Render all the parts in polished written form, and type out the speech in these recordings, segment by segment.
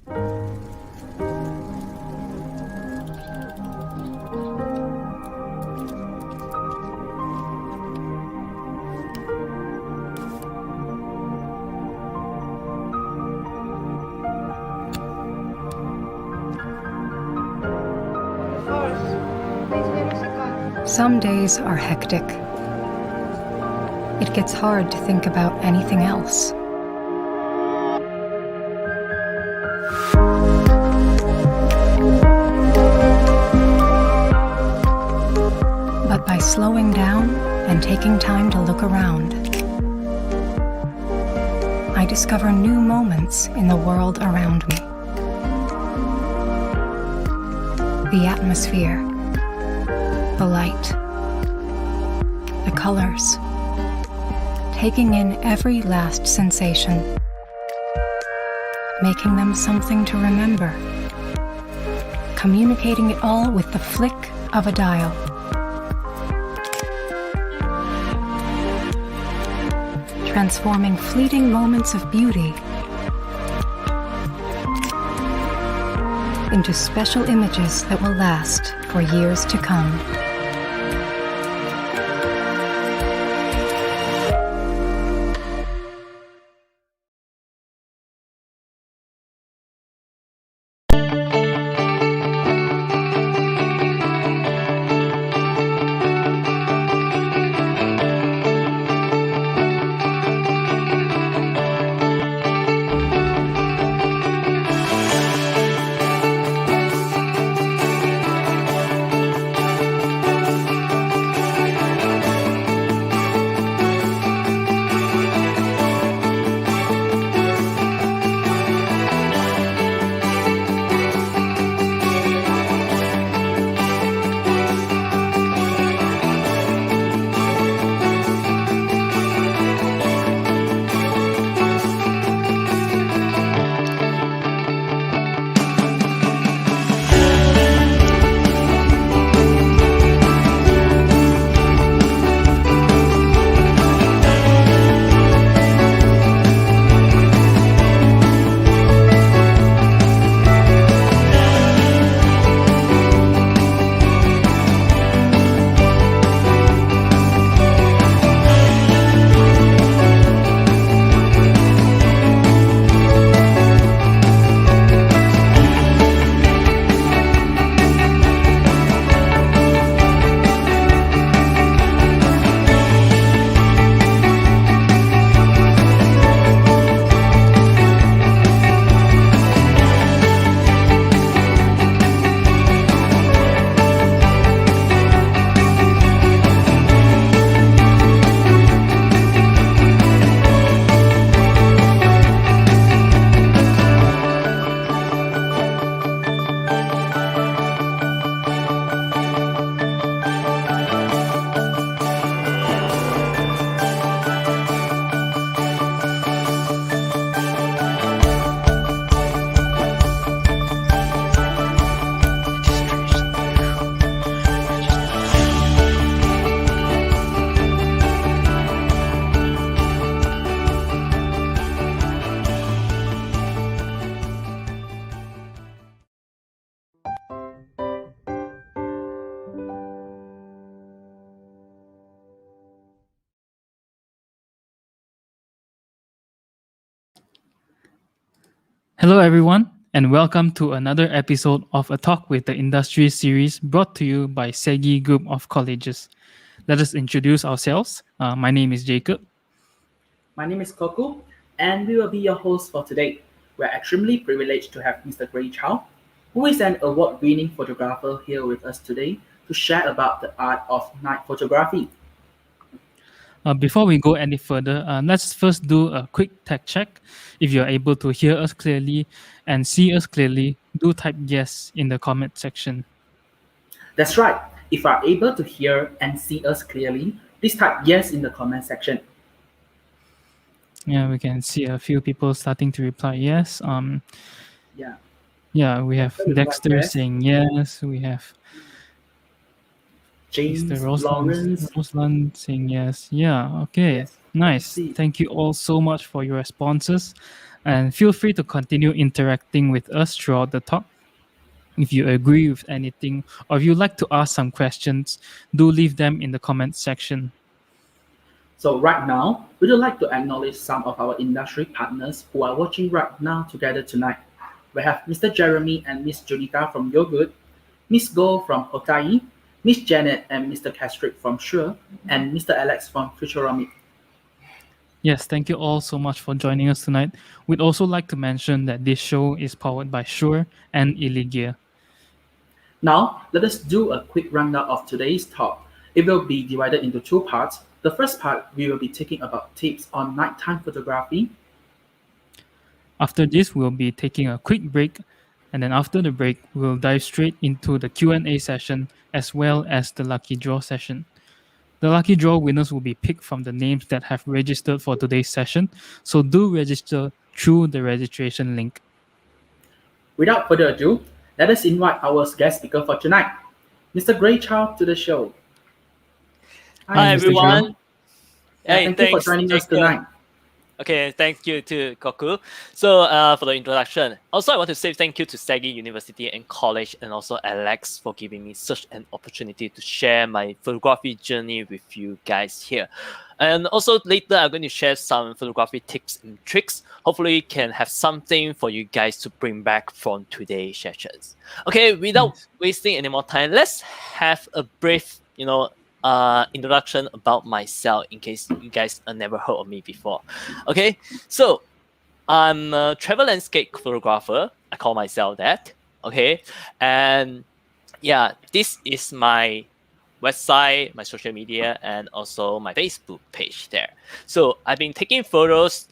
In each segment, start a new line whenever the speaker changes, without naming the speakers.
Some days are hectic. It gets hard to think about anything else. But by slowing down and taking time to look around, I discover new moments in the world around me. The atmosphere, the light, the colors, taking in every last sensation, making them something to remember, communicating it all with the flick of a dial. Transforming fleeting moments of beauty into special images that will last for years to come.
Hello, everyone, and welcome to another episode of A Talk with the Industry series brought to you by SEGi Group of Colleges. Let us introduce ourselves. My name is Jacob.
My name is Koku, and we will be your hosts for today. We're extremely privileged to have Mr. Grey Chow, who is an award-winning photographer here with us today to share about the art of night photography.
Before we go any further, let's first do a quick tech check. If you're able to hear us clearly and see us clearly, do type yes in the comment section.
That's right. If you are able to hear and see us clearly, please type yes in the comment section.
Yeah, we can see a few people starting to reply yes.
Yeah,
we have
After we
Dexter
reply yes.
saying yes. We have
James,
Mr.
Lawrence.
Rosland saying yes. Yeah, okay.
Yes.
Nice.
See.
Thank you all so much for your responses. And feel free to continue interacting with us throughout the talk. If you agree with anything or if you'd like to ask some questions, do leave them in the comments section.
So right now, we would like to acknowledge some of our industry partners who are watching right now together tonight. We have Mr. Jeremy and Miss Junita from Yogurt, Miss Go from Hokai, Miss Janet and Mr. Castrick from Sure, and Mr. Alex from Futuromic.
Yes, thank you all so much for joining us tonight. We'd also like to mention that this show is powered by Shure and Iligia.
Now, let us do a quick rundown of today's talk. It will be divided into two parts. The first part, we will be taking about tips on nighttime photography.
After this, we'll be taking a quick break, and then after the break, we'll dive straight into the Q&A session as well as the lucky draw session. The lucky draw winners will be picked from the names that have registered for today's session, so do register through the registration link.
Without further ado, let us invite our guest speaker for tonight, Mr. Grey Chow, to the show.
Hi,
Mr.
everyone.
Chow.
Hey,
Thank you for
thanks,
joining us
Jacob.
tonight.
Okay, thank you to Koku. So for the introduction, also I want to say thank you to SEGi University and College and also Alex for giving me such an opportunity to share my photography journey with you guys here. And also later I'm going to share some photography tips and tricks. Hopefully can have something for you guys to bring back from today's sessions. Okay, without wasting any more time, let's have a brief, introduction about myself in case you guys never heard of me before. Okay, so I'm a travel landscape photographer. I call myself that. Okay, and yeah, this is my website, my social media, and also my Facebook page there. So I've been taking photos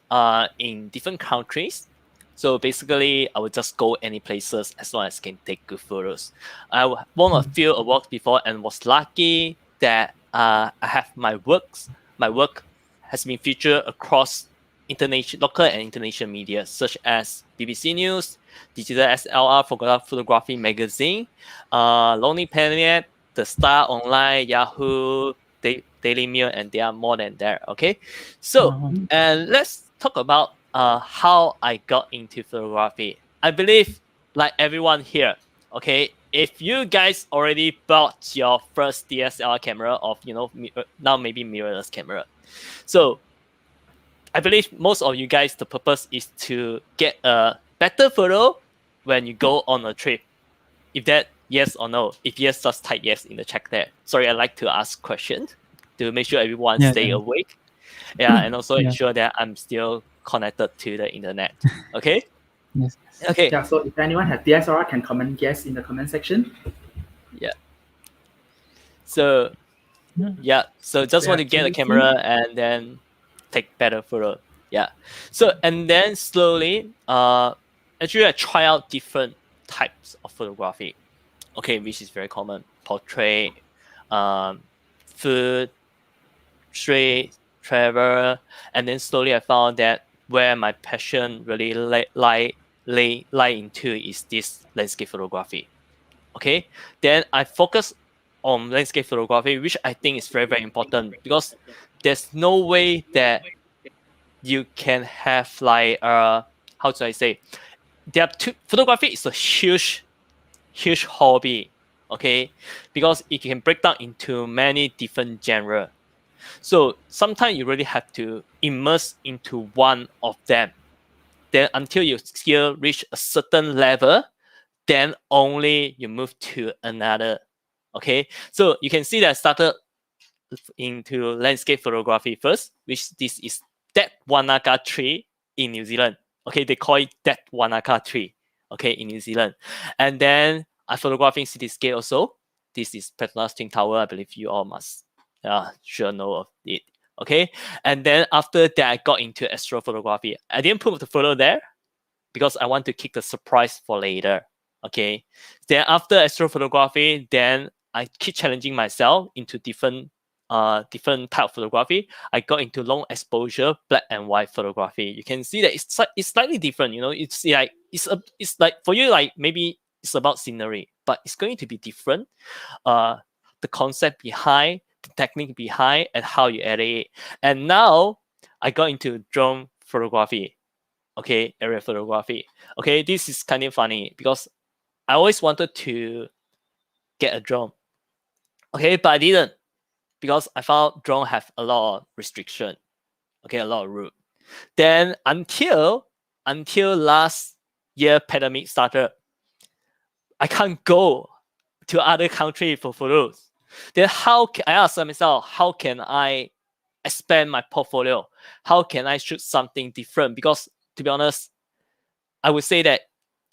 in different countries. So basically, I would just go any places as long as I can take good photos. I won a few awards before and was lucky that I have my work. My work has been featured across local and international media, such as BBC News, Digital SLR Photography Magazine, Lonely Planet, The Star Online, Yahoo, Daily Mail, and there are more than that. Okay, so and let's talk about how I got into photography. I believe, like everyone here, okay, if you guys already bought your first DSLR camera of, now maybe mirrorless camera. So I believe most of you guys, the purpose is to get a better photo when you go on a trip. If that yes or no, if yes, just type yes in the chat there. Sorry, I like to ask questions to make sure everyone stay awake. Yeah, and also ensure that I'm still connected to the internet. Okay?
Yes.
Okay.
Yeah, so if anyone has DSLR, can comment yes in the comment section.
Yeah. So yeah, so just want to get a camera and then take better photo. Yeah. So and then slowly, actually I try out different types of photography. Okay, which is very common: portrait, food, street, travel, and then slowly I found that where my passion really lie into is this landscape photography. Okay, then I focus on landscape photography, which I think is very, very important because there's no way that you can have like how do I say? There are photography is a huge hobby. Okay, because it can break down into many different genres. So sometimes you really have to immerse into one of them. Then until your skill reach a certain level, then only you move to another. Okay, so you can see that I started into landscape photography first, which this is that Wanaka tree in New Zealand. Okay, they call it that Wanaka tree. Okay, in New Zealand, and then I photographing cityscape also. This is Petronas Twin Tower. I believe you all must sure know of it. Okay, and then after that, I got into astrophotography. I didn't put the photo there because I want to keep the surprise for later. Okay, then after astrophotography, then I keep challenging myself into different type of photography. I got into long exposure black and white photography. You can see that it's slightly different. It's like it's like for you, like maybe it's about scenery, but it's going to be different. The concept behind, the technique behind, and how you edit it. And now I got into drone photography. Okay, aerial photography. Okay, this is kind of funny because I always wanted to get a drone. Okay, but I didn't because I found drone have a lot of restriction. Okay, a lot of rule. Then until last year pandemic started, I can't go to other country for photos. Then I asked myself, how can I expand my portfolio? How can I shoot something different? Because to be honest, I would say that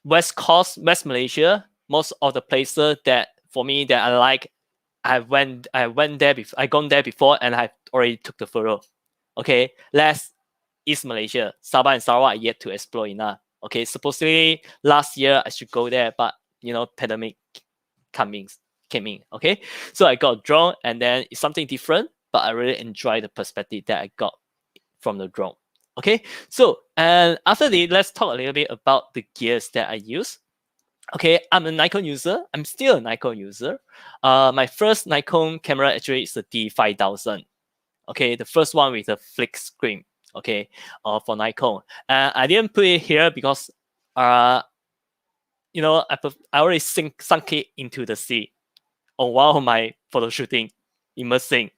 West Coast, West Malaysia, most of the places that for me that I like, I went there before, I gone there before, and I already took the photo. Okay, last East Malaysia, Sabah and Sarawak are yet to explore enough. Okay, supposedly last year I should go there, but pandemic came in. Okay, so I got a drone, and then it's something different, but I really enjoy the perspective that I got from the drone. Okay, so and after the, let's talk a little bit about the gears that I use. Okay, I'm a Nikon user. I'm still a Nikon user. My first Nikon camera actually is the D5000. Okay, the first one with a flick screen. Okay, for Nikon. I didn't put it here because, I already sunk it into the sea on one of my photo shooting, immersing.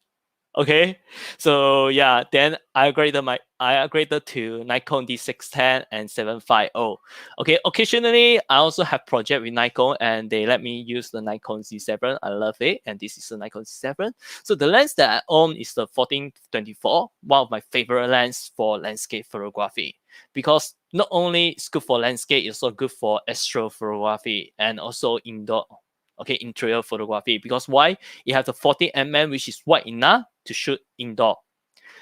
Okay, so yeah, then I upgraded to Nikon D610 and 750. Okay, occasionally I also have project with Nikon, and they let me use the Nikon Z7. I love it, and this is the Nikon Z7. So the lens that I own is the 14-24, one of my favorite lenses for landscape photography, because not only it's good for landscape, it's also good for astrophotography and also indoor. Okay, interior photography, because why? It has a 40mm, which is wide enough to shoot indoor.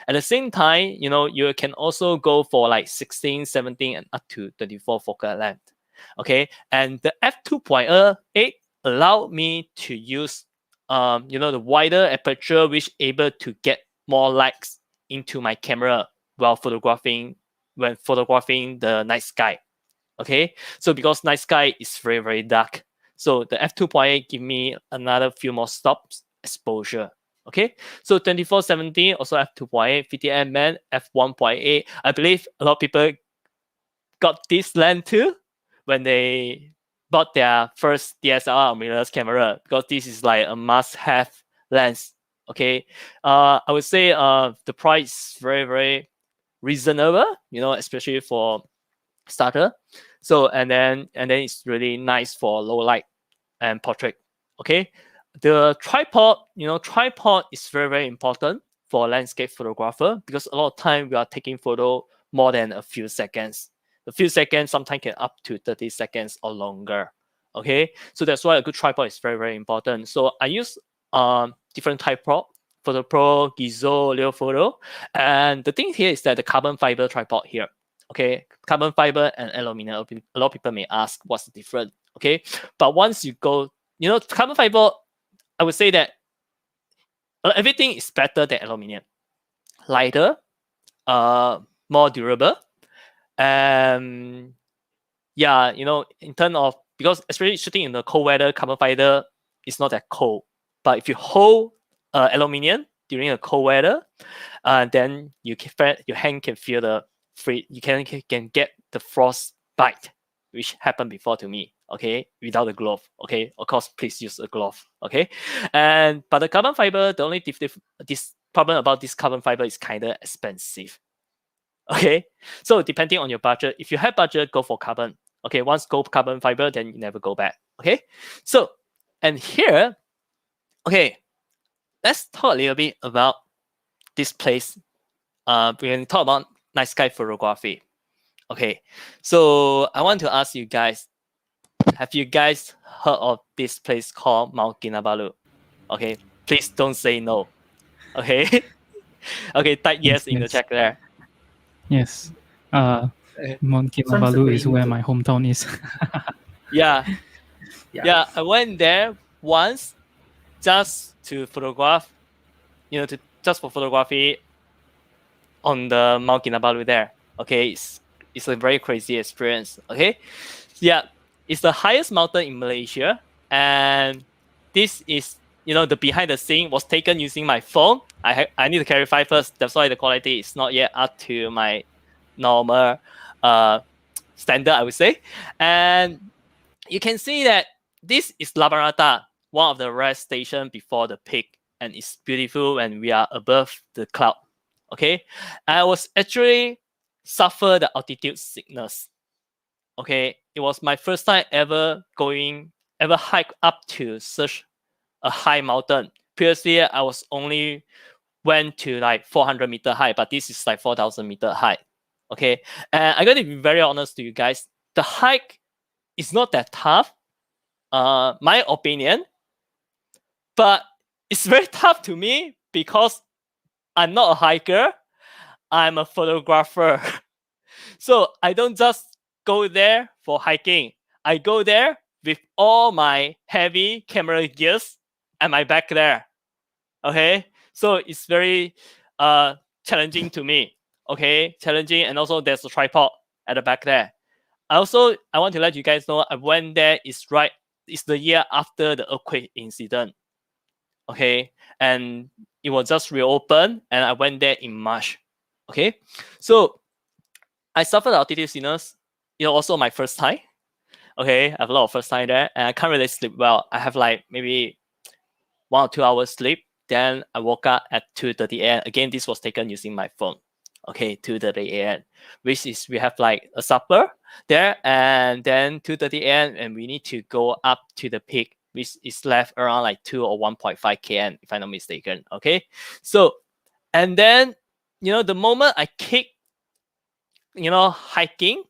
At the same time, you can also go for like 16, 17, and up to 24 focal length. Okay, and the f2.8 allowed me to use, the wider aperture, which able to get more lights into my camera when photographing the night sky. Okay, so because night sky is very, very dark, so the f2.8 give me another few more stops exposure. Okay, so 24-70 also f2.8, 50mm, f1.8. I believe a lot of people got this lens too when they bought their first DSLR or mirrorless camera, because this is like a must-have lens. Okay, I would say the price is very, very reasonable, especially for starter. So and then it's really nice for low light and portrait. Okay, the tripod is very, very important for a landscape photographer, because a lot of time we are taking photo more than a few seconds. A few seconds sometimes can up to 30 seconds or longer. Okay, so that's why a good tripod is very, very important. So I use different tripod: Photo Pro, Gizo, Leo Photo, and the thing here is that the carbon fiber tripod here. Okay, carbon fiber and aluminum. A lot of people may ask what's the difference. Okay, but once you go, carbon fiber, I would say that everything is better than aluminum. Lighter, more durable, and yeah, in terms of, because especially shooting in the cold weather, carbon fiber is not that cold. But if you hold aluminum during a cold weather, then your hand can feel the free. You can get the frost bite, which happened before to me. Okay, without the glove. Okay, of course, please use a glove. Okay, but the carbon fiber, the only this problem about this carbon fiber is kind of expensive. Okay, so depending on your budget, if you have budget, go for carbon. Okay, once go carbon fiber, then you never go back. Okay, so and here, okay, let's talk a little bit about this place. We're going to talk about night sky photography. Okay, so I want to ask you guys, have you guys heard of this place called Mount Kinabalu? Okay, please don't say no. Okay, okay, type yes in the
Yes.
chat there.
Yes. Mount
Sounds
Kinabalu is
pretty
where
good.
my hometown is.
Yeah,
Yeah.
yeah, I went there once just to photograph, just for photography on the Mount Kinabalu there. Okay, it's a very crazy experience. Okay, yeah, it's the highest mountain in Malaysia, and this is, the behind the scene was taken using my phone. I need to clarify first. That's why the quality is not yet up to my normal standard, I would say. And you can see that this is Labarata, one of the rest station before the peak, and it's beautiful when we are above the cloud. Okay, I was actually suffer the altitude sickness. Okay, it was my first time ever hike up to such a high mountain. Previously, I was only went to like 400-meter high, but this is like 4,000-meter high. Okay, and I'm going to be very honest to you guys. The hike is not that tough, my opinion, but it's very tough to me because I'm not a hiker. I'm a photographer. So I don't just go there for hiking. I go there with all my heavy camera gears and my back there. Okay, so it's very challenging to me. Okay, challenging, and also there's a tripod at the back there. I want to let you guys know I went there. It's the year after the earthquake incident. Okay, and it was just reopened, and I went there in March. Okay, so I suffered altitude sickness. It was also my first time. Okay, I have a lot of first time there, and I can't really sleep well. I have like maybe 1 or 2 hours sleep. Then I woke up at 2:30 a.m. Again, this was taken using my phone. Okay, 2:30 a.m. which is we have like a supper there, and then 2:30 a.m. and we need to go up to the peak, which is left around like 2 or 1.5 km, if I'm not mistaken. Okay, so and then the moment I kick, hiking,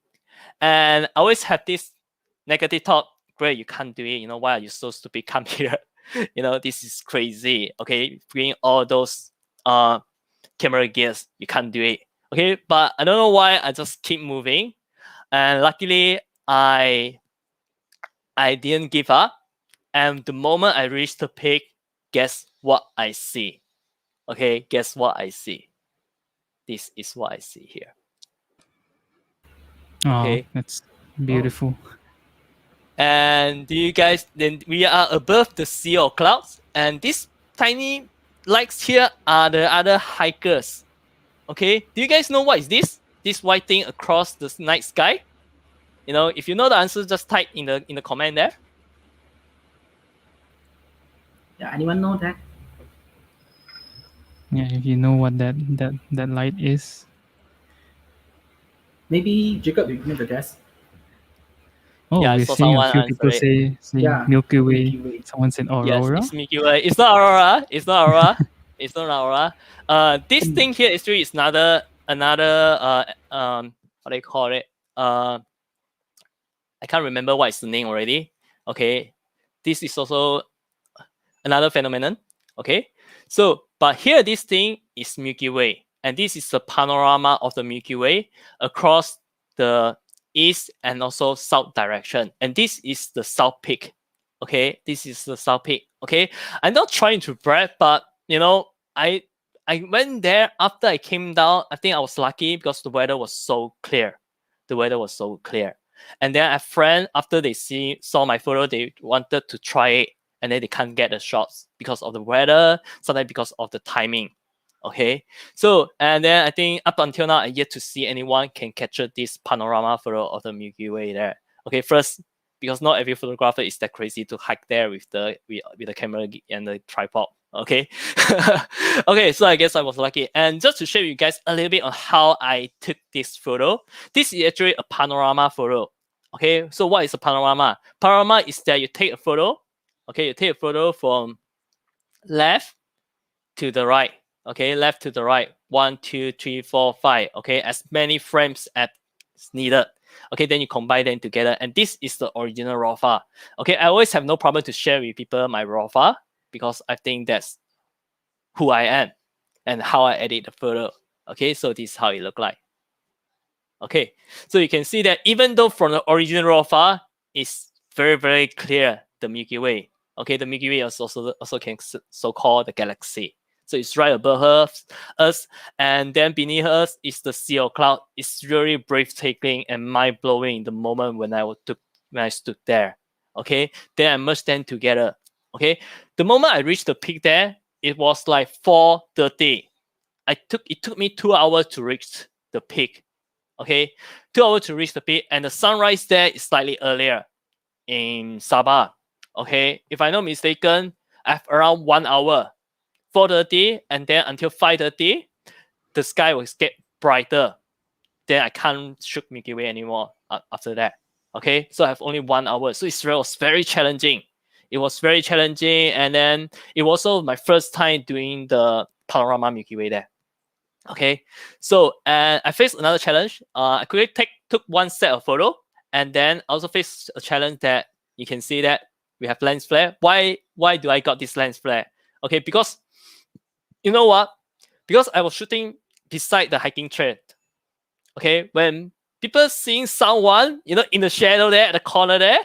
and I always have this negative thought: great, you can't do it. Why are you so stupid? Come here. This is crazy. Okay, bring all those camera gears, you can't do it. Okay, but I don't know why I just keep moving, and luckily I didn't give up. And the moment I reached the peak, guess what I see? Okay, guess what I see? This is what I see here.
Okay, that's beautiful.
And then we are above the sea of clouds, and these tiny lights here are the other hikers. Okay, do you guys know what is this? This white thing across the night sky? If you know the answer, just type in the comment there.
Yeah, anyone know that?
Yeah, if you know what that light is.
Maybe Jacob, you give me the guess.
Oh,
Yeah, I
we're
saw
seeing a
someone
few
answer
people
it.
say
Yeah,
Milky Way.
Milky Way.
Someone said
Yes,
Aurora.
it's Milky Way. It's not Aurora. It's not Aurora. It's not Aurora. This thing here actually is another what do you call it? I can't remember what is the name already. Okay, this is also another phenomenon. Okay, so but here this thing is Milky Way, and this is the panorama of the Milky Way across the east and also south direction, and this is the south peak. Okay, this is the south peak. Okay, I'm not trying to brag, but I went there after I came down. I think I was lucky because the weather was so clear. The weather was so clear. And then a friend, after they saw my photo, they wanted to try it, and then they can't get the shots because of the weather, sometimes because of the timing. Okay, so and then I think up until now, I yet to see anyone can capture this panorama photo of the Milky Way there. Okay, first, because not every photographer is that crazy to hike there with the camera and the tripod. Okay, okay, so I guess I was lucky. And just to show you guys a little bit on how I took this photo, this is actually a panorama photo. Okay, so what is a panorama? Panorama is that you take a photo. Okay, you take a photo from left to the right. Okay, left to the right. 1, 2, 3, 4, 5. Okay, as many frames as needed. Okay, then you combine them together, and this is the original raw file. Okay, I always have no problem to share with people my raw file because I think that's who I am and how I edit the photo. Okay, so this is how it look like. Okay, so you can see that even though from the original raw file, it's very, very clear, the Milky Way. Okay, the Milky Way is also can so-called the galaxy. So it's right above us, and then beneath us is the sea of cloud. It's really breathtaking and mind-blowing the moment when I stood there. Okay, then I merged them together. Okay, the moment I reached the peak there, it was like 4:30. It took me 2 hours to reach the peak. Okay, 2 hours to reach the peak, and the sunrise there is slightly earlier in Sabah. Okay, if I'm not mistaken, I have around 1 hour, 4:30, and then until 5:30, the sky will get brighter. Then I can't shoot Milky Way anymore after that. Okay, so I have only 1 hour. So it was very challenging. It was very challenging, and then it was also my first time doing the panorama Milky Way there. Okay, so I faced another challenge. I quickly took one set of photo, and then I also faced a challenge that you can see that we have lens flare. Why do I got this lens flare? Okay, because you know what? Because I was shooting beside the hiking trail. Okay, when people seeing someone, in the shadow there, at the corner there,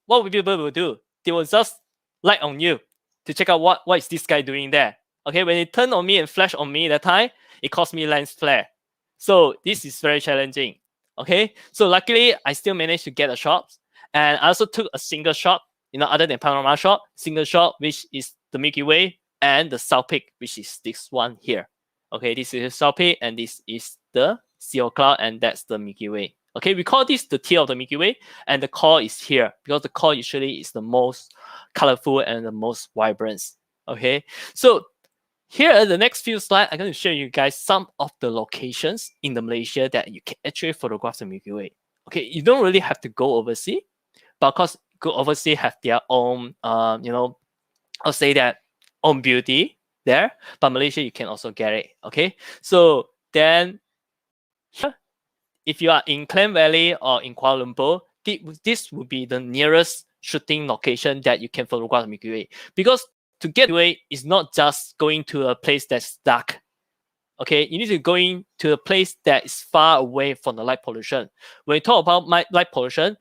what people will do? They will just light on you to check out what is this guy doing there. Okay, when it turned on me and flashed on me that time, it caused me lens flare. So this is very challenging. Okay, so luckily I still managed to get a shot, and I also took a single shot, other than panorama shot, single shot, which is the Milky Way and the South Peak, which is this one here. Okay, this is the South Peak, and this is the CO cloud, and that's the Milky Way. Okay, we call this the tail of the Milky Way, and the core is here because the core usually is the most colorful and the most vibrant. Okay, so here, the next few slides, I'm going to show you guys some of the locations in the Malaysia that you can actually photograph the Milky Way. Okay, you don't really have to go overseas, but of course, go overseas have their own, I'll say that own beauty there. But Malaysia, you can also get it. Okay, so then here, if you are in Klang Valley or in Kuala Lumpur, this would be the nearest shooting location that you can photograph the Milky Way, because to get away is not just going to a place that's dark. Okay, you need to go into a place that is far away from the light pollution. When you talk about light pollution,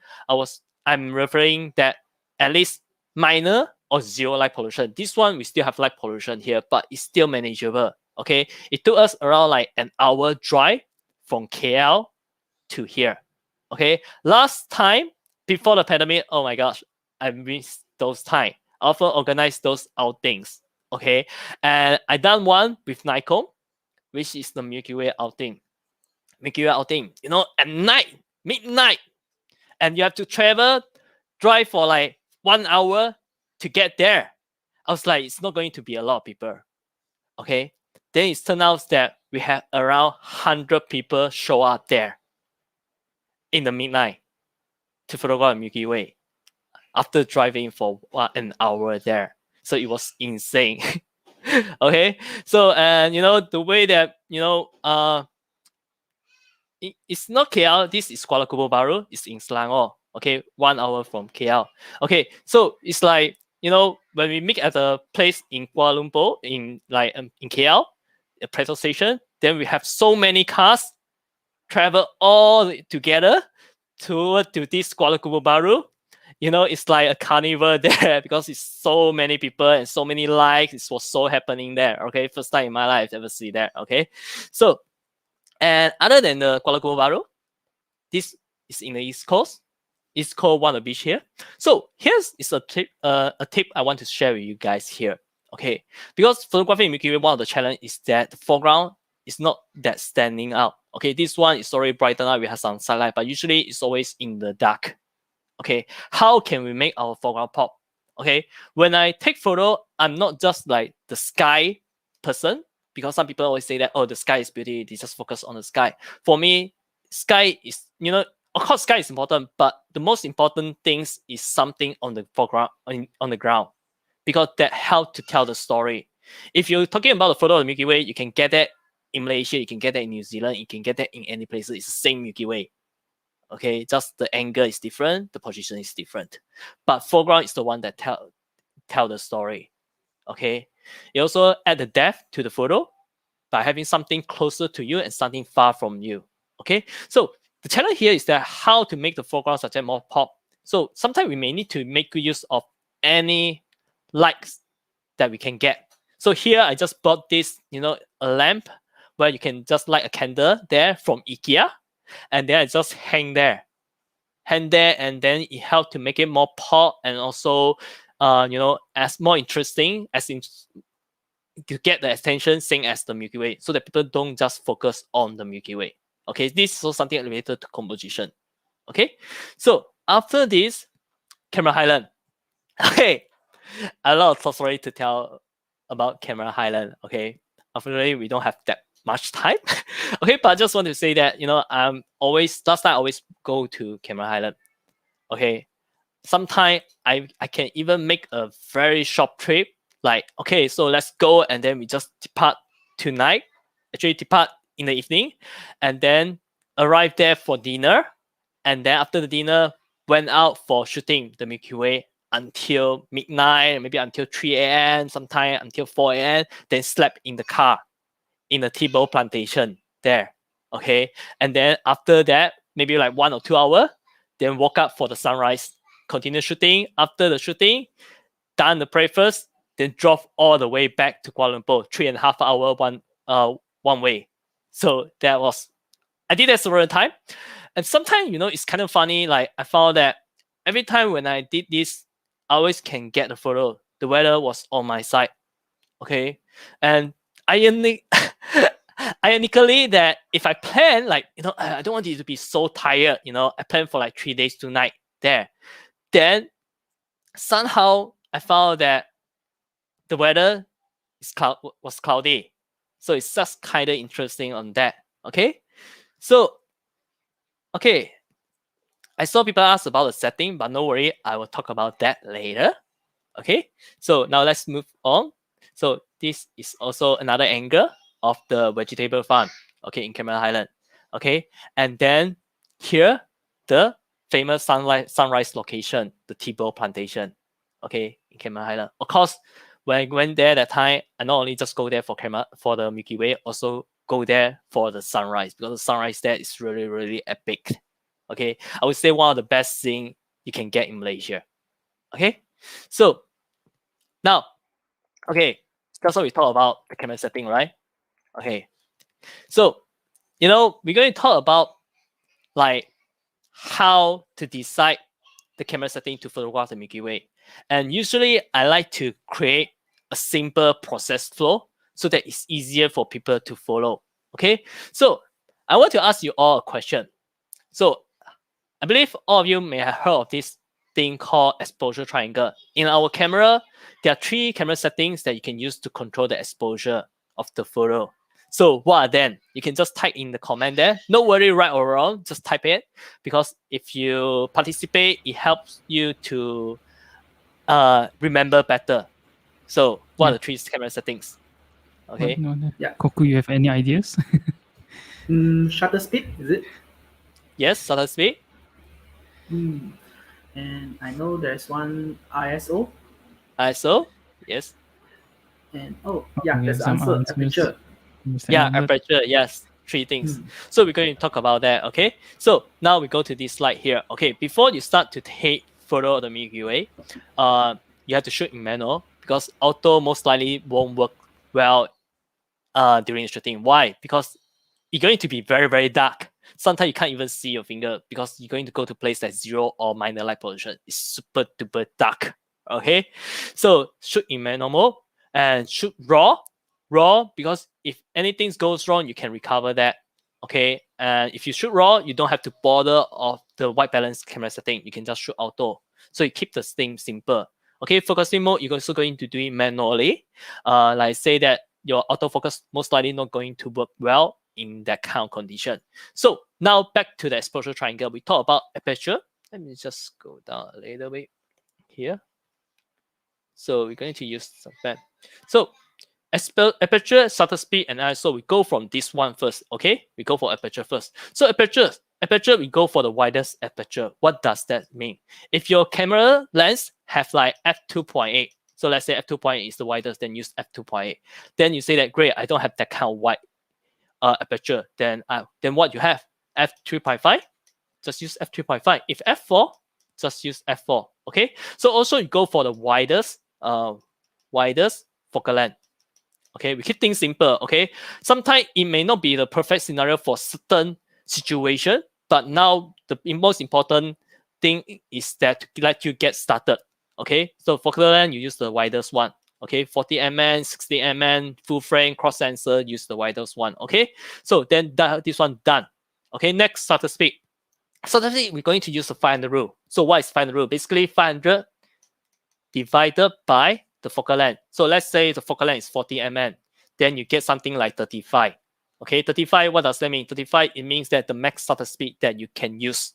I'm referring that at least minor or zero light pollution. This one we still have light pollution here, but it's still manageable. Okay, it took us around like an hour drive from KL to here. Okay, last time before the pandemic, oh my gosh, I missed those time. I often organize those outings. Okay, and I done one with Nikon, which is the Milky Way outing. Milky Way outing, at night, midnight, and you have to drive for like 1 hour to get there. I was like, it's not going to be a lot of people. Okay, then it turned out that we had around 100 people show up there in the midnight to photograph Milky Way after driving for an hour there. So it was insane. Okay, so and the way that it's not KL. This is Kuala Baru. It's in Selangor. Okay, 1 hour from KL. Okay, so it's like when we meet at a place in Kuala Lumpur in KL, a petrol station, then we have so many cars travel all together to this Kuala Baru. It's like a carnival there because it's so many people and so many likes. It was so happening there. Okay, first time in my life ever see that. Okay, so and other than the Kuala Baru, this is in the East Coast. It's called one of the beach here. So here's is a tip I want to share with you guys here. Okay, because photography in Milky Way, one of the challenge is that the foreground is not that standing out. Okay, this one is already brightened up. We have some sunlight, but usually it's always in the dark. Okay, how can we make our foreground pop? Okay, when I take photo, I'm not just like the sky person, because some people always say that, oh, the sky is beauty, they just focus on the sky. For me, sky is, of course, sky is important, but the most important things is something on the foreground, on the ground, because that helps to tell the story. If you're talking about the photo of the Milky Way, you can get that in Malaysia, you can get that in New Zealand, you can get that in any places. It's the same Milky Way. Okay, just the angle is different, the position is different, but foreground is the one that tell the story. Okay, it also add the depth to the photo by having something closer to you and something far from you. Okay, so the challenge here is that how to make the foreground subject more pop. So sometimes we may need to make good use of any lights that we can get. So here I just bought this, a lamp where you can just light a candle there from IKEA. And then I just hang there, and then it helped to make it more pop and also, as more interesting, as in to get the attention, same as the Milky Way, so that people don't just focus on the Milky Way. Okay, this is also something related to composition. Okay, so after this, camera highland. Okay, a lot of story to tell about camera highland. Okay, unfortunately, we don't have that much time. Okay, but I just want to say that I'm always last time I always go to camera highland. Okay, sometimes I can even make a very short trip. Like, okay, so let's go, and then we just depart tonight. Actually, depart in the evening, and then arrive there for dinner, and then after the dinner, went out for shooting the Milky Way until midnight, maybe until 3 a.m., sometime until 4 a.m., then slept in the car in the T-Bow plantation there. Okay. And then after that, maybe like 1 or 2 hours, then woke up for the sunrise, continue shooting. After the shooting, done the breakfast, then drove all the way back to Kuala Lumpur, 3.5 hours one way. So I did that several times. And sometimes, it's kind of funny. Like, I found that every time when I did this, I always can get a photo. The weather was on my side. Okay. And ironically, that if I plan, like, I don't want it to be so tired, I plan for like 3 days, 2 nights there. Then somehow I found that the weather was cloudy. So it's just kind of interesting on that. Okay. So, okay. I saw people ask about the setting, but no worry, I will talk about that later. Okay, so now let's move on. So this is also another angle of the vegetable farm, okay, in Cameron Highland. Okay, and then here, the famous sunrise location, the T-Bow plantation, okay, in Cameron Highland. Of course, when I went there that time, I not only just go there for the Milky Way, also go there for the sunrise, because the sunrise there is really, really epic. Okay, I would say one of the best things you can get in Malaysia. Okay, so now, okay, that's what we talk about the camera setting, right? Okay, so we're going to talk about like how to decide the camera setting to photograph the Milky Way. And usually, I like to create a simple process flow so that it's easier for people to follow. Okay, so I want to ask you all a question. So I believe all of you may have heard of this thing called exposure triangle. In our camera, there are 3 camera settings that you can use to control the exposure of the photo. So what are them? You can just type in the comment there. No worry, right or wrong, just type it, because if you participate, it helps you to remember better. So what are the 3 camera settings? Okay.
Yeah.
Koku, you have any ideas?
Shutter speed, is it?
Yes, shutter speed.
And I know there's one ISO.
ISO. Yes.
And
we
there's
have
the
some
answer,
answers.
aperture.
Yeah, aperture. Yes, 3 things. So we're going to talk about that. Okay. So now we go to this slide here. Okay. Before you start to take photo of the Milky Way, you have to shoot in manual, because auto most likely won't work well during shooting. Why? Because it's going to be very, very dark. Sometimes you can't even see your finger, because you're going to go to place like 0 or minor light pollution. It's super duper dark. Okay, so shoot in manual mode and shoot raw, because if anything goes wrong, you can recover that. Okay, and if you shoot raw, you don't have to bother of the white balance camera setting. You can just shoot auto. So you keep the thing simple. Okay, focusing mode, you're also going to do it manually. Like say that your autofocus most likely not going to work well in that kind of condition. So now back to the exposure triangle. We talk about aperture. Let me just go down a little bit here. So we're going to use some pen. So aperture, shutter speed, and ISO. We go from this one first. Okay, we go for aperture first. So aperture, we go for the widest aperture. What does that mean? If your camera lens have like f2.8, so let's say f2.8 is the widest, then use f2.8. Then you say that, great, I don't have that kind of wide aperture. Then what you have? f3.5, just use f3.5. If f4, just use f4. Okay. So also you go for the widest focal length. Okay, we keep things simple. Okay, sometimes it may not be the perfect scenario for certain situation, but now the most important thing is that to let you get started. Okay, so focal length, you use the widest one. Okay, 40 mm, 60 mm, full frame, cross sensor, use the widest one. Okay, so then this one done. Okay, next shutter speed. Shutter speed, we're going to use the 500 rule. So what is 500 rule? Basically 500 divided by the focal length. So let's say the focal length is 40 mm. Then you get something like 35. Okay, 35, what does that mean? 35, it means that the max shutter speed that you can use.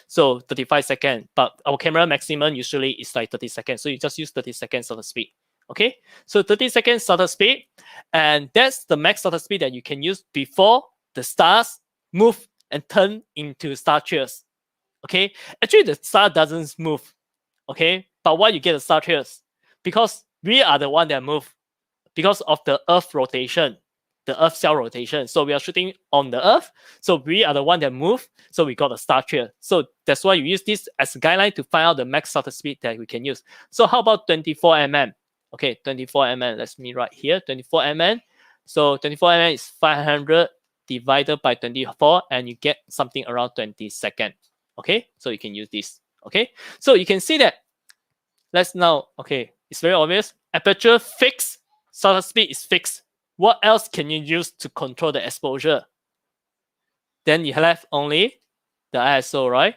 So 35 seconds, but our camera maximum usually is like 30 seconds. So you just use 30 seconds shutter speed. Okay, so 30 seconds shutter speed, and that's the max shutter speed that you can use before the stars move and turn into star trails. Okay, actually the star doesn't move. Okay, but why you get the star trails? Because we are the one that move because of the Earth rotation, the Earth cell rotation. So we are shooting on the Earth. So we are the one that move. So we got a star trail. So that's why you use this as a guideline to find out the max shutter speed that we can use. So how about 24 mm? Okay, 24 mm. Let's me right here, 24 mm. So 24 mm is 500 divided by 24, and you get something around 20 seconds. Okay, so you can use this. Okay, so you can see that. Let's now, okay, it's very obvious. Aperture fixed, shutter speed is fixed. What else can you use to control the exposure? Then you have only the ISO, right?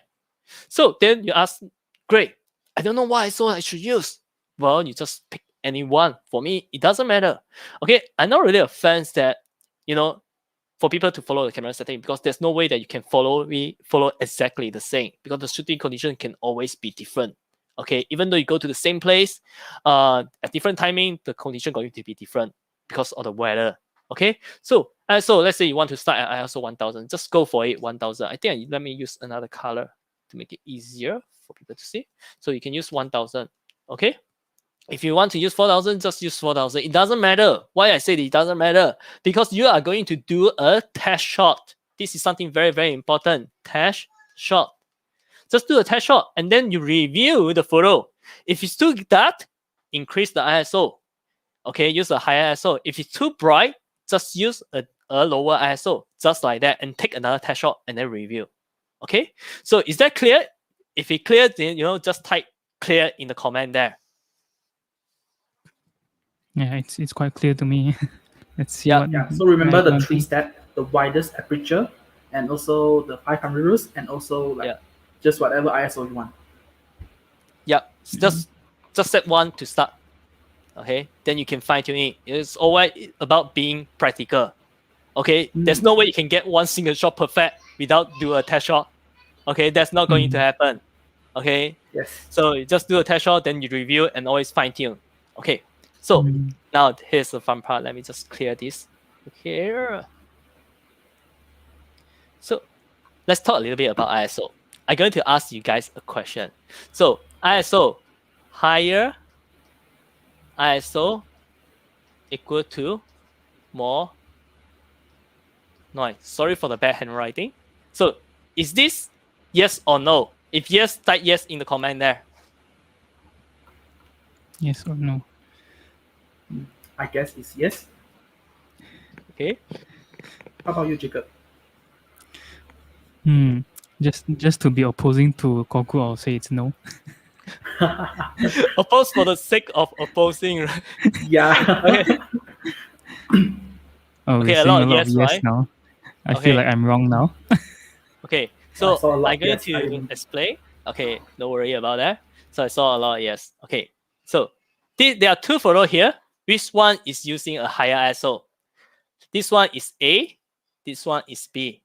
So then you ask, great, I don't know what ISO I should use. Well, you just pick any one. For me, it doesn't matter. Okay, I'm not really a fan that, for people to follow the camera setting, because there's no way that you can follow exactly the same, because the shooting condition can always be different. Okay, even though you go to the same place, at different timing, the condition going to be different because of the weather. Okay, so let's say you want to start at ISO 1000, just go for it 1000. I think let me use another color to make it easier for people to see. So you can use 1000. Okay, if you want to use 4000, just use 4000. It doesn't matter. Why I say it doesn't matter? Because you are going to do a test shot. This is something very, very important. Test shot. Just do a test shot and then you review the photo. If it's too dark, increase the ISO. Okay, use a higher ISO. If it's too bright, just use a lower ISO, just like that, and take another test shot and then review. Okay, so is that clear? If it clear, then just type clear in the comment there.
Yeah, it's quite clear to me. Let's see.
Yeah. So remember the 3 steps: the widest aperture, and also the 500 rules, and also just whatever ISO you want.
Yeah, just set 1 to start. Okay, then you can fine tune it. It's always about being practical. Okay, there's no way you can get one single shot perfect without do a test shot. Okay, that's not going to happen. Okay.
Yes.
So you just do a test shot, then you review and always fine tune. Okay. So now here's the fun part. Let me just clear this here. So let's talk a little bit about ISO. I'm going to ask you guys a question. So ISO, higher ISO equal to more noise. Sorry for the bad handwriting. So is this yes or no? If yes, type yes in the comment there.
Yes or no?
I guess it's yes.
Okay.
How about you, Jacob?
Just to be opposing to Koku, I'll say it's no.
Oppose for the sake of opposing, right?
Yeah.
Okay.
Okay, a lot of yes right? Now. I feel like I'm wrong now.
Okay, so I'm going
yes,
to explain. Okay, don't worry about that. So I saw a lot of yes. Okay, so there are 2 photos here. Which one is using a higher ISO? This one is A. This one is B.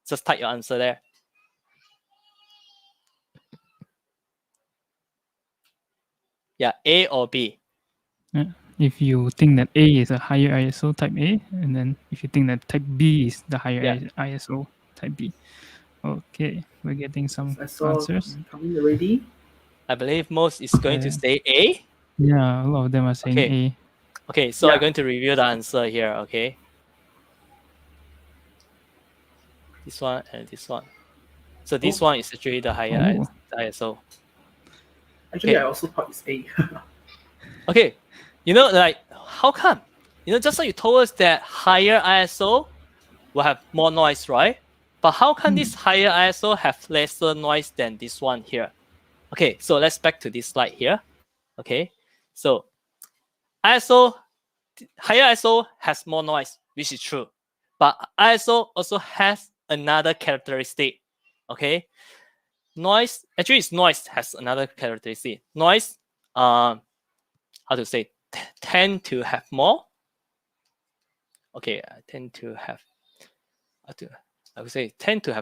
Just type your answer there. Yeah, A or B.
If you think that A is a higher ISO, type A, and then if you think that type B is the higher ISO, type B. Okay, we're getting some answers.
Coming already.
I believe most is going to say A.
Yeah, a lot of them are saying A.
Okay, so I'm going to review the answer here. Okay, this one and this one. So this one is actually the higher ISO.
Actually, I also thought it's A.
Okay, like how come? Just like you told us that higher ISO will have more noise, right? But how can this higher ISO have lesser noise than this one here? Okay, so let's back to this slide here. Okay, so higher ISO has more noise, which is true. But ISO also has another characteristic. Okay, noise has another characteristic. Noise, how to say, tend to have more. Okay, tend to have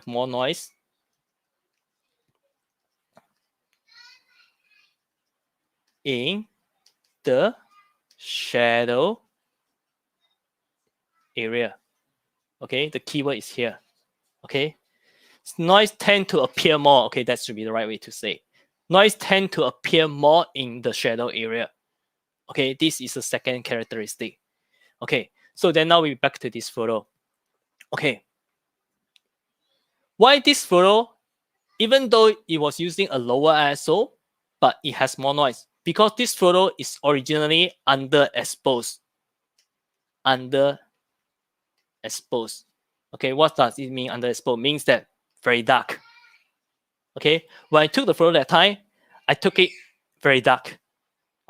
more noise in the shadow area. Okay, the keyword is here. Okay, noise tend to appear more. Okay, that should be the right way to say. Noise tend to appear more in the shadow area. Okay, this is the second characteristic. Okay, so then now we're back to this photo. Okay, why this photo, even though it was using a lower ISO, but it has more noise? Because this photo is originally underexposed. Underexposed. Okay, what does it mean underexposed? Means that very dark. Okay, when I took the photo that time, I took it very dark.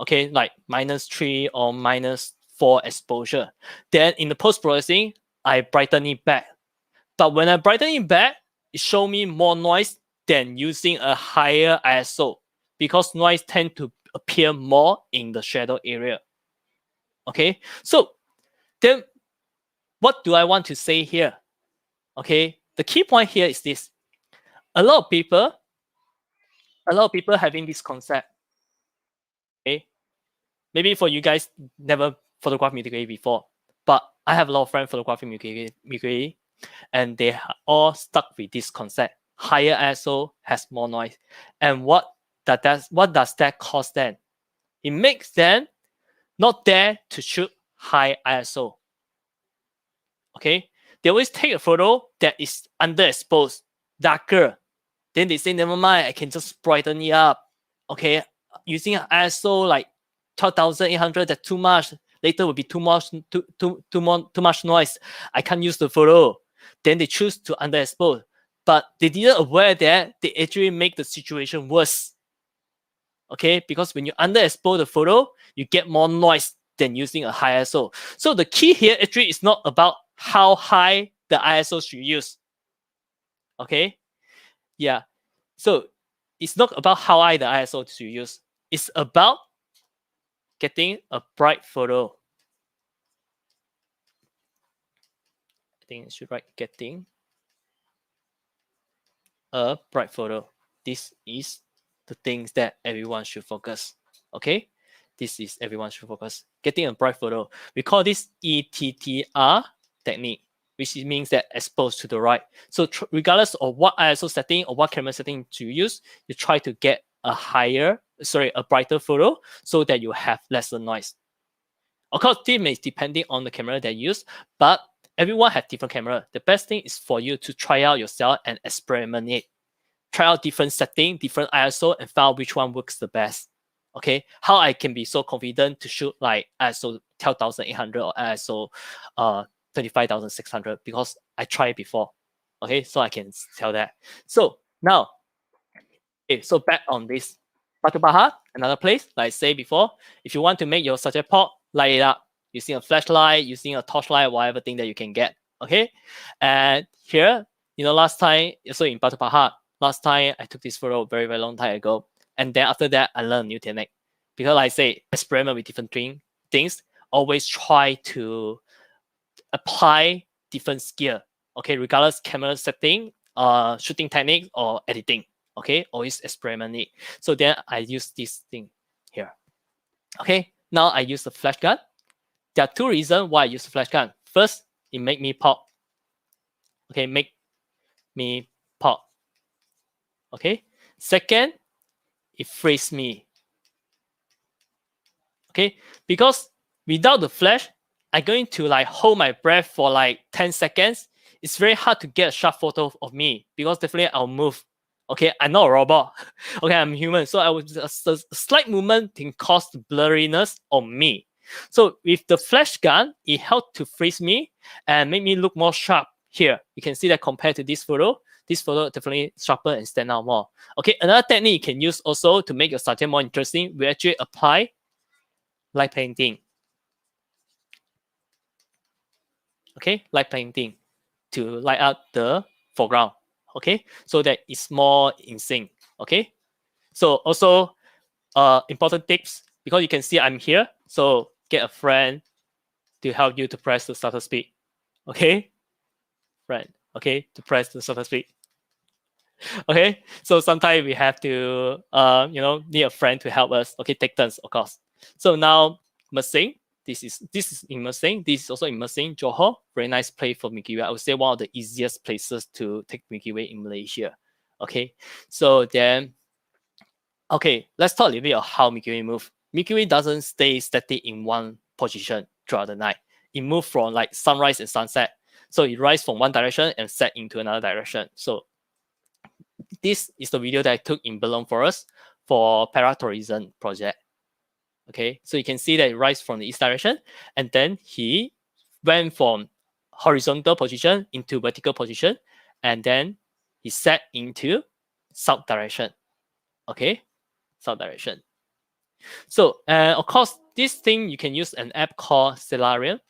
Okay, like -3 or -4 exposure. Then in the post-processing, I brighten it back. But when I brighten it back, it showed me more noise than using a higher ISO, because noise tend to appear more in the shadow area. Okay, so then what do I want to say here? Okay, the key point here is this. A lot of people having this concept. Okay, maybe for you guys never photographed Milky Way before, but I have a lot of friends photographing Milky Way, and they are all stuck with this concept. Higher ISO has more noise, and what does that cause then? It makes them not dare to shoot high ISO. Okay, they always take a photo that is underexposed, darker. Then they say, never mind, I can just brighten it up. Okay, using an ISO like 12,800, that's too much. Later will be too much noise. I can't use the photo. Then they choose to underexpose, but they didn't aware that they actually make the situation worse. Okay, because when you underexpose the photo, you get more noise than using a high ISO. So the key here actually is not about how high the ISO should use. Okay, yeah. So it's not about how high the ISO should use. It's about getting a bright photo. I think I should write getting a bright photo. This is the things that everyone should focus. Okay, this is everyone should focus. Getting a bright photo. We call this ETTR technique, which means that exposed to the right. So regardless of what ISO setting or what camera setting to use, you try to get a brighter photo so that you have lesser noise. Of course, this may depending on the camera they use, but everyone has different camera. The best thing is for you to try out yourself and experiment it. Try out different setting, different ISO, and find out which one works the best. Okay, how I can be so confident to shoot like ISO 12,800 or ISO 25,600, because I tried it before. Okay, so I can tell that. So now, okay, so back on this. Batu Pahat, another place, like I said before, if you want to make your subject port, light it up using a flashlight, using a torchlight, whatever thing that you can get. Okay, and here, last time, so in Batu Pahat, last time I took this photo very, very long time ago. And then after that, I learned a new technique. Because like I say, experiment with different things, always try to apply different skill. Okay, regardless camera setting, shooting technique, or editing. Okay, always experiment it. So then I use this thing here. Okay, now I use the flash gun. There are two reasons why I use the flash gun. First, it make me pop. Okay, make me pop. Okay. Second, it frees me. Okay, because without the flash, I'm going to like hold my breath for like 10 seconds. It's very hard to get a sharp photo of me, because definitely I'll move. Okay, I'm not a robot. Okay, I'm human. So a slight movement can cause blurriness on me. So with the flash gun, it helped to freeze me and make me look more sharp here. You can see that compared to this photo definitely sharper and stand out more. Okay, another technique you can use also to make your subject more interesting, we actually apply light painting. Okay, light painting to light up the foreground. Okay, so that it's more in sync. Okay, so also important tips, because you can see I'm here, so get a friend to help you to press the shutter speed. Okay, friend. Okay, to press the shutter speed. Okay, so sometimes we have to need a friend to help us. Okay, take turns, of course. So now Mersing, this is in Mersing. This is also in Mersing, Johor. Very nice place for Milky Way. I would say one of the easiest places to take Milky Way in Malaysia. Okay, so then let's talk a little bit of how Milky Way move. Milky Way doesn't stay static in one position throughout the night. It moves from like sunrise and sunset. So it rises from one direction and set into another direction. So this is the video that I took in Belong Forest for paratourism project. Okay, so you can see that it rises from the east direction, and then he went from horizontal position into vertical position, and then he set into south direction. Okay, south direction. So of course, this thing you can use an app called Stellarium.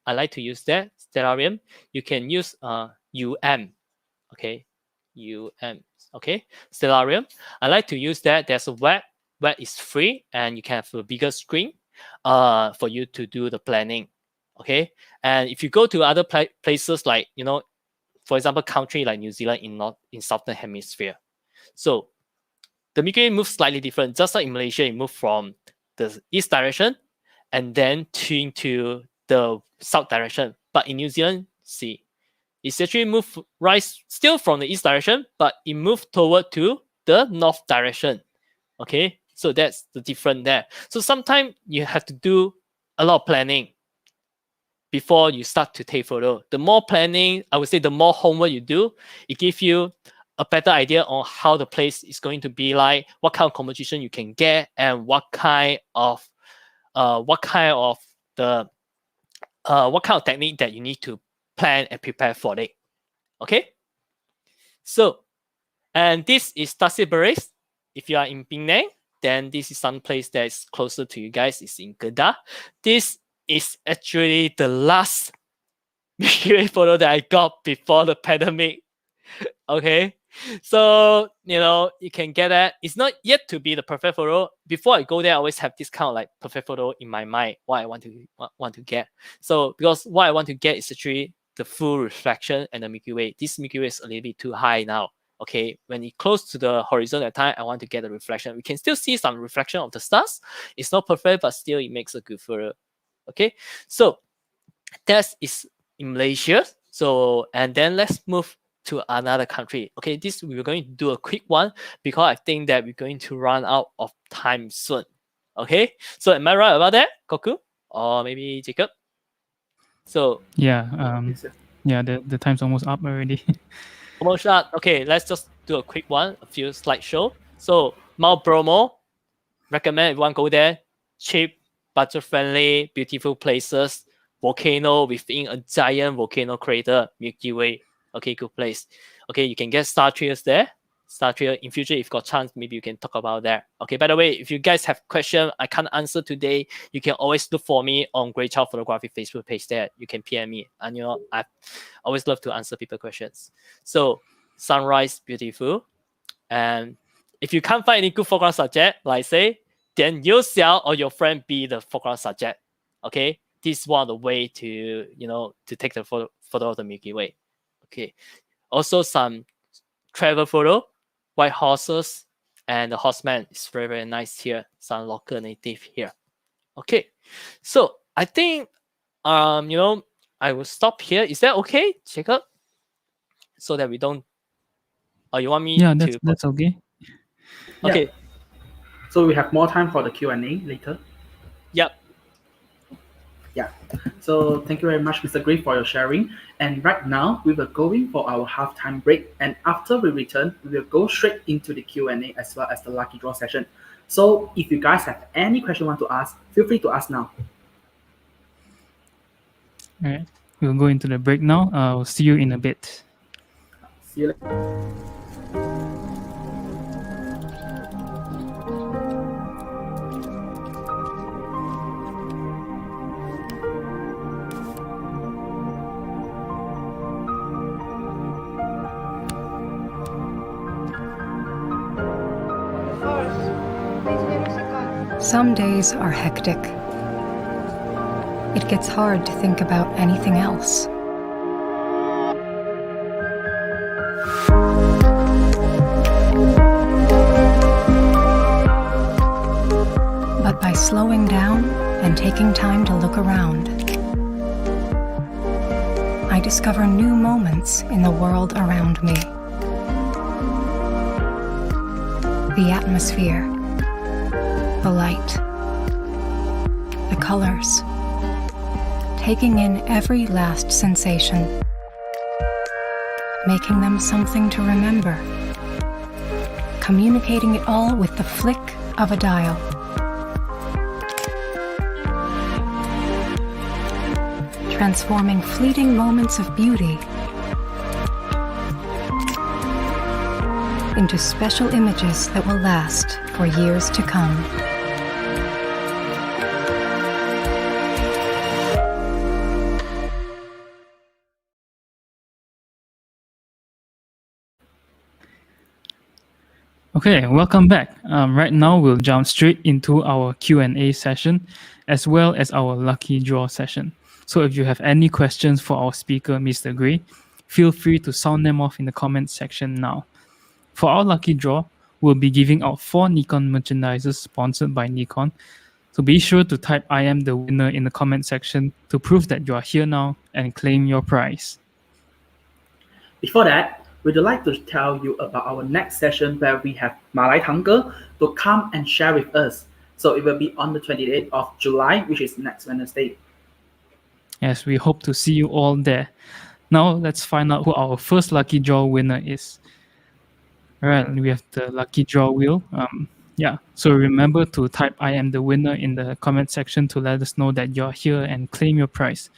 I like to use that Stellarium. You can use okay, okay, Stellarium. I like to use that. There's a web is free, and you can have a bigger screen for you to do the planning. Okay, and if you go to other places like for example, country like New Zealand in southern hemisphere, so the Milky Way moves slightly different. Just like in Malaysia, it moved from the east direction and then into the south direction. But in New Zealand, see, it's actually moved rise still from the east direction, but it moved toward to the north direction. Okay, so that's the difference there. So sometimes you have to do a lot of planning before you start to take photo. The more planning, I would say, the more homework you do, it gives you a better idea on how the place is going to be like, what kind of composition you can get, and what kind of technique that you need to plan and prepare for it. Okay, so and this is Tasik Beres. If you are in Penang, then this is some place that is closer to you guys. It's in Kedah. This is actually the last Milky Way photo that I got before the pandemic. Okay, so you can get that. It's not yet to be the perfect photo. Before I go there, I always have this kind of like perfect photo in my mind, what I want to get. So because what I want to get is actually the full reflection and the Milky Way. This Milky Way is a little bit too high now. Okay, when it close to the horizon at time, I want to get the reflection. We can still see some reflection of the stars. It's not perfect, but still it makes a good photo. Okay, so that is in Malaysia. So and then let's move to another country. Okay, this we're going to do a quick one because I think that we're going to run out of time soon. Okay, so am I right about that, Koku, or maybe Jacob? So
Yeah, the time's almost up already.
Almost up. Okay, let's just do a quick one, a few slideshow. So Mount Bromo, recommend everyone go there. Cheap, budget friendly, beautiful places. Volcano within a giant volcano crater, Milky Way. Okay, good place. Okay, you can get star trails there. Star trail in future, if you've got chance, maybe you can talk about that. Okay, by the way, if you guys have questions I can't answer today, you can always look for me on Grey Chow Photography Facebook page there. You can PM me. And I always love to answer people questions. So sunrise, beautiful. And if you can't find any good foreground subject, like say, then yourself or your friend be the foreground subject. Okay, this is one of the way to to take the photo of the Milky Way. Okay, also some travel photo, white horses and the horseman is very, very nice here. Some local native here. Okay, so I think I will stop here. Is that okay, Jacob? So that we don't. Oh, you want me?
Yeah, that's okay.
Okay.
Yeah. So we have more time for the Q&A later.
Yep.
Yeah. So thank you very much, Mr. Gray, for your sharing. And right now, we will go in for our halftime break. And after we return, we will go straight into the Q&A as well as the lucky draw session. So if you guys have any question you want to ask, feel free to ask now.
All right, we'll go into the break now. I'll see you in a bit.
See you later.
Some days are hectic. It gets hard to think about anything else. But by slowing down and taking time to look around, I discover new moments in the world around me. The atmosphere, the light, the colors, taking in every last sensation, making them something to remember, communicating it all with the flick of a dial. Transforming fleeting moments of beauty into special images that will last for years to come.
Okay, welcome back. Right now, we'll jump straight into our Q&A session, as well as our lucky draw session. So if you have any questions for our speaker, Mr. Grey, feel free to sound them off in the comments section now. For our lucky draw, we'll be giving out 4 Nikon merchandises sponsored by Nikon. So be sure to type "I am the winner" in the comment section to prove that you are here now and claim your prize.
Before that, we'd like to tell you about our next session where we have Malay Tangga to come and share with us. So it will be on the 28th of July, which is next Wednesday.
Yes, we hope to see you all there. Now let's find out who our first lucky draw winner is. All right, we have the lucky draw wheel. So remember to type "I am the winner" in the comment section to let us know that you're here and claim your prize.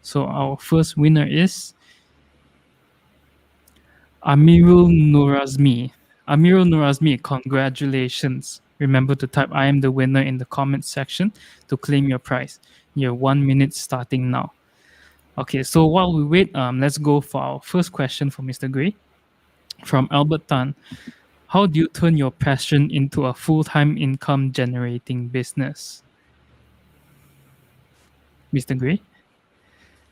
So our first winner is Amirul Nurazmi. Amirul Nurazmi, congratulations. Remember to type "I am the winner" in the comment section to claim your prize. Your 1 minute starting now. Okay, so while we wait, let's go for our first question for Mr. Grey. From Albert Tan, how do you turn your passion into a full-time income generating business? Mr. Grey?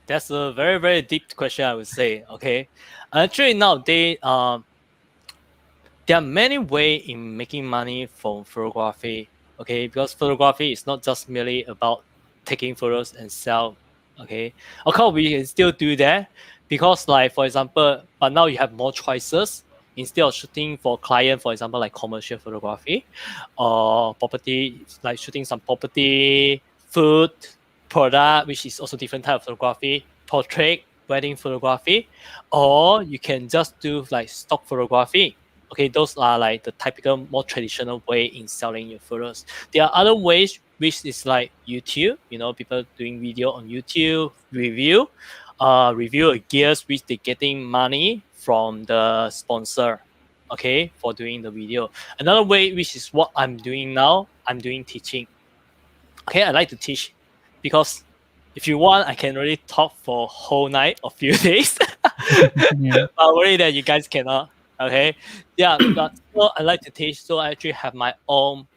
That's a very, very deep question, I would say. Okay. Actually, nowadays, there are many ways in making money from photography. Okay, because photography is not just merely about taking photos and sell. Okay, of course we can still do that because, like, for example, but now you have more choices. Instead of shooting for client, for example, like commercial photography or property, like shooting some property, food, product, which is also different type of photography, portrait, wedding photography, or you can just do like stock photography. Okay, those are like the typical, more traditional way in selling your photos. There are other ways, which is like YouTube. You know, people doing video on YouTube, review gears, which they getting money from the sponsor. Okay, for doing the video. Another way, which is what I'm doing now, I'm doing teaching. Okay, I like to teach because if you want, I can really talk for whole night or few days.
Yeah.
But worry that you guys cannot. Okay, yeah, but so I like to teach. So I actually have my own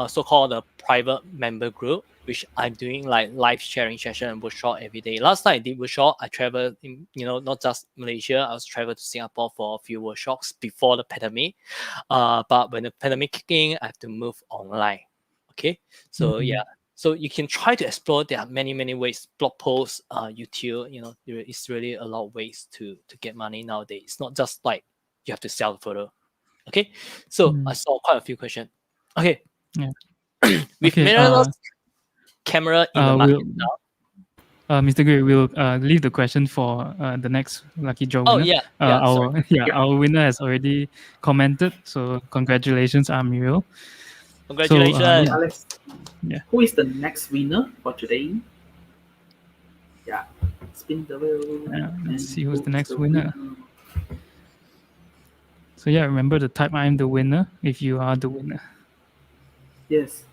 so-called a private member group, which I'm doing like live sharing session and workshop every day. Last time I did workshop, I traveled in, not just Malaysia, I was traveled to Singapore for a few workshops before the pandemic. But when the pandemic kicked in, I have to move online. Okay, so yeah. So you can try to explore. There are many, many ways. Blog posts, YouTube. There is really a lot of ways to get money nowadays. It's not just like you have to sell the photo. Okay, so I saw quite a few questions. Okay,
Yeah.
with
Okay,
mirrorless camera in the market now.
Mr. Grey, we'll leave the question for the next lucky draw winner.
Oh yeah,
Our winner has already commented. So congratulations, Amirul.
Congratulations.
So,
Alex, who is the next winner for today? Yeah, spin the wheel.
Let's see who's the next winner. So yeah, remember to type "I am the winner" if you are the winner.
Yes.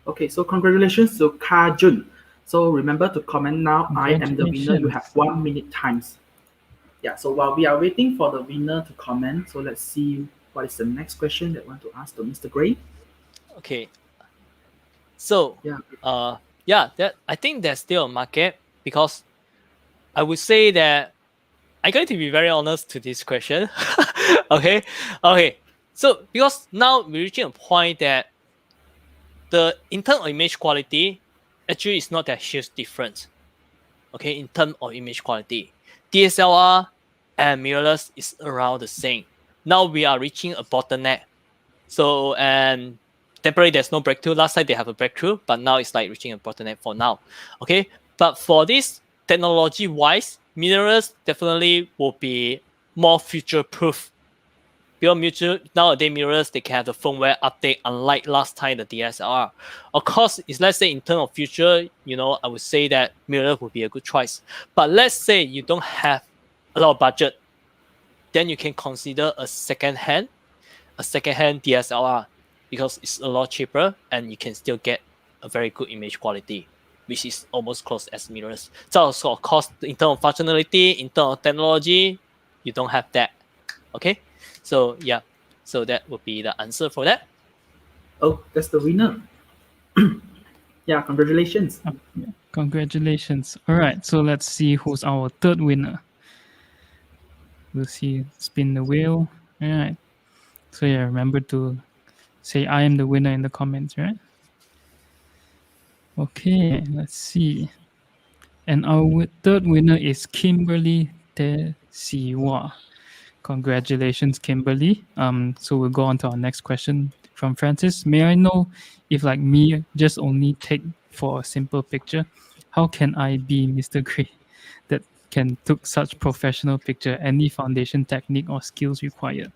Okay, so congratulations to Ka Jun. So remember to comment now. I am the winner. You have 1 minute times. Yeah, so while we are waiting for the winner to comment, so let's see what is the next question that I want to ask to Mr. Grey.
Okay. So
Yeah.
that I think there's still a market, because I would say that I'm going to be very honest to this question. Okay. So because now we're reaching a point that the in terms of image quality, actually is not that huge difference. Okay, in terms of image quality, DSLR and mirrorless is around the same. Now we are reaching a bottleneck. So, and temporarily there's no breakthrough. Last time they have a breakthrough, but now it's like reaching a bottleneck for now. Okay, but for this technology wise, mirrorless definitely will be more future proof. Because nowadays mirrorless, they can have the firmware update, unlike last time the DSLR. Of course, if let's say in terms of future, I would say that mirrorless would be a good choice. But let's say you don't have a lot of budget, then you can consider a second-hand DSLR, because it's a lot cheaper and you can still get a very good image quality, which is almost close as mirrorless. So also, of course, in terms of functionality, in terms of technology, you don't have that. Okay, so yeah, so that would be the answer for that.
Oh, that's the winner. Yeah, congratulations.
Oh, yeah. Congratulations. All right, so let's see who's our third winner. We'll see. Spin the wheel. All right. So yeah, remember to say I am the winner in the comments, right? Okay, let's see. And our third winner is Kimberly Te Siwa. Congratulations, Kimberly. So we'll go on to our next question from Francis. May I know if, like me, just only take for a simple picture, how can I be Mr. Gray that can took such professional picture? Any foundation technique or skills required?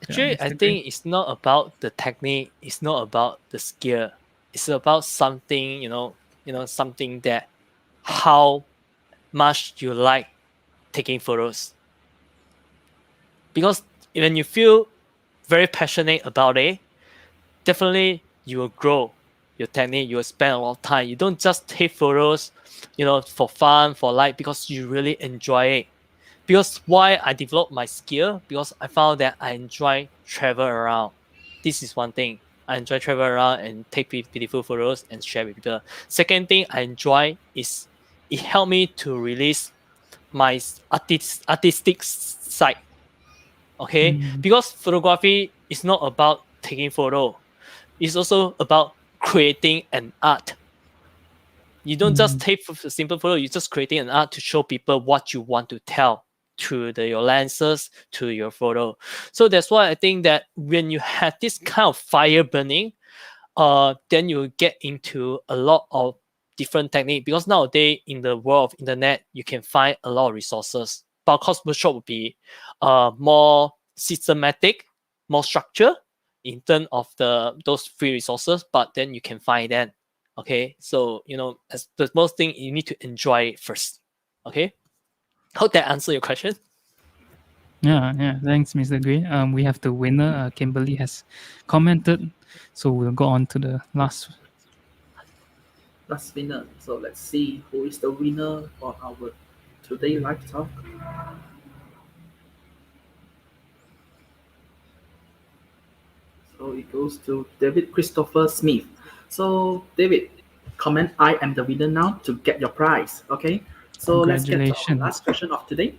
Actually,
Yeah,
I
Mr.
think it's not about the technique, it's not about the skill. It's about something, something that how much you like taking photos. Because when you feel very passionate about it, definitely you will grow your technique. You will spend a lot of time. You don't just take photos, for fun, for like, because you really enjoy it. Because why I developed my skill, because I found that I enjoy travel around. This is one thing. I enjoy travel around and take beautiful photos and share with people. Second thing I enjoy is it helped me to release my artistic side. Okay, because photography is not about taking photo. It's also about creating an art. You don't just take a simple photo, you're just creating an art to show people what you want to tell through your lenses, to your photo. So that's why I think that when you have this kind of fire burning, then you get into a lot of different technique, because nowadays in the world of internet, you can find a lot of resources. But of course, workshop would be more systematic, more structured in terms of those free resources, but then you can find them. Okay, so as the most thing, you need to enjoy it first. Okay, hope that answer your question.
Yeah. Thanks, Mr. Gray. We have the winner. Kimberly has commented, so we'll go on to the last
winner. So let's see who is the winner for our today live talk. So it goes to David Christopher Smith. So David, comment I am the winner now to get your prize. Okay. So let's get to our
Congratulations.
last question of today.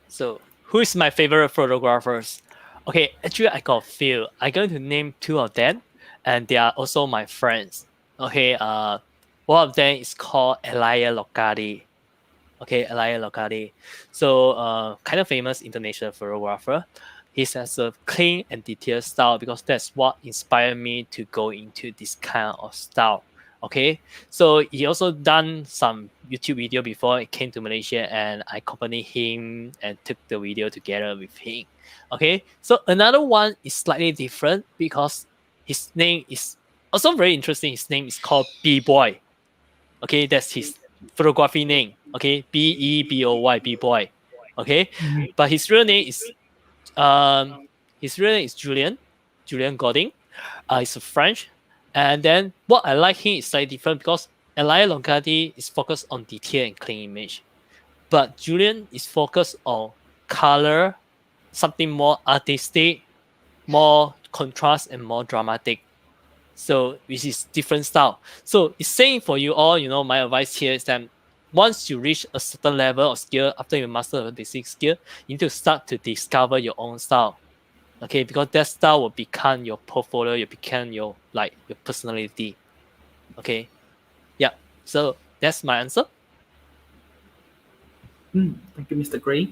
So who is my favorite photographers? Okay, actually I got a few. I'm going to name two of them, and they are also my friends. Okay, one of them is called Elia Locati. Okay, Elia Locati. So kind of famous international photographer. He has a clean and detailed style, because that's what inspired me to go into this kind of style. Okay, so he also done some YouTube video before he came to Malaysia, and I accompanied him and took the video together with him. Okay, so another one is slightly different, because his name is also very interesting. His name is called B-Boy. Okay, that's his photography name. Okay, B-E-B-O-Y, B-Boy. Okay, but his real name is Julian Godin. He's a French. And then what I like him is slightly different, because Elia Longati is focused on detail and clean image, but Julian is focused on color, something more artistic, more contrast, and more dramatic. So which is different style. So it's saying for you all, my advice here is that once you reach a certain level of skill, after you master a basic skill, you need to start to discover your own style. Okay, because that style will become your portfolio, you become your personality. Okay. Yeah. So that's my answer.
Thank you, Mr. Gray.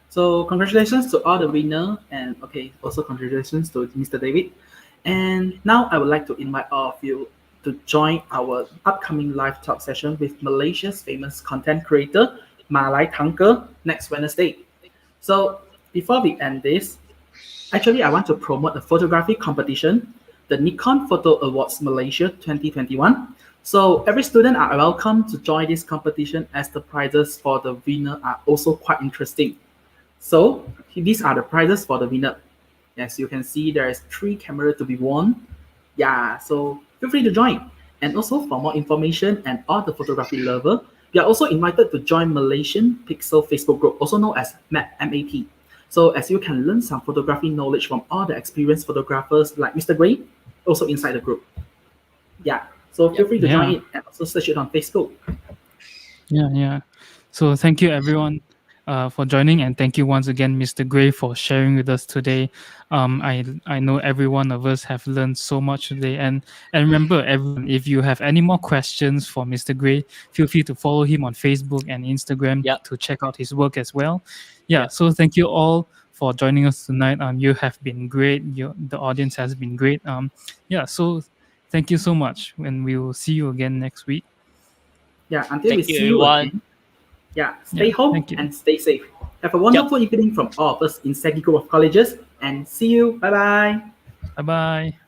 So congratulations to all the winner, and also congratulations to Mr. David. And now I would like to invite all of you to join our upcoming live talk session with Malaysia's famous content creator, Malai Tangke, next Wednesday. So before we end this, actually I want to promote a photography competition, the Nikon Photo Awards Malaysia 2021. So every student are welcome to join this competition, as the prizes for the winner are also quite interesting. So these are the prizes for the winner. As you can see, there is 3 cameras to be won. Yeah, so feel free to join. And also for more information and all the photography lover, you are also invited to join Malaysian Pixel Facebook group, also known as MAP. So as you can learn some photography knowledge from all the experienced photographers like Mr. Gray, also inside the group. Yeah, so feel free to join it and also search it on Facebook.
Yeah. So thank you everyone for joining, and thank you once again, Mr. Gray, for sharing with us today. I know every one of us have learned so much today, and remember, everyone, if you have any more questions for Mr. Gray, feel free to follow him on Facebook and Instagram to check out his work as well. So thank you all for joining us tonight. You have been great. The audience has been great. So thank you so much, and we will see you again next week.
Yeah, until we see you again. Yeah, stay home and stay safe. Have a wonderful evening from all of us in SEGi Group of Colleges, and see you. Bye-bye.
Bye-bye.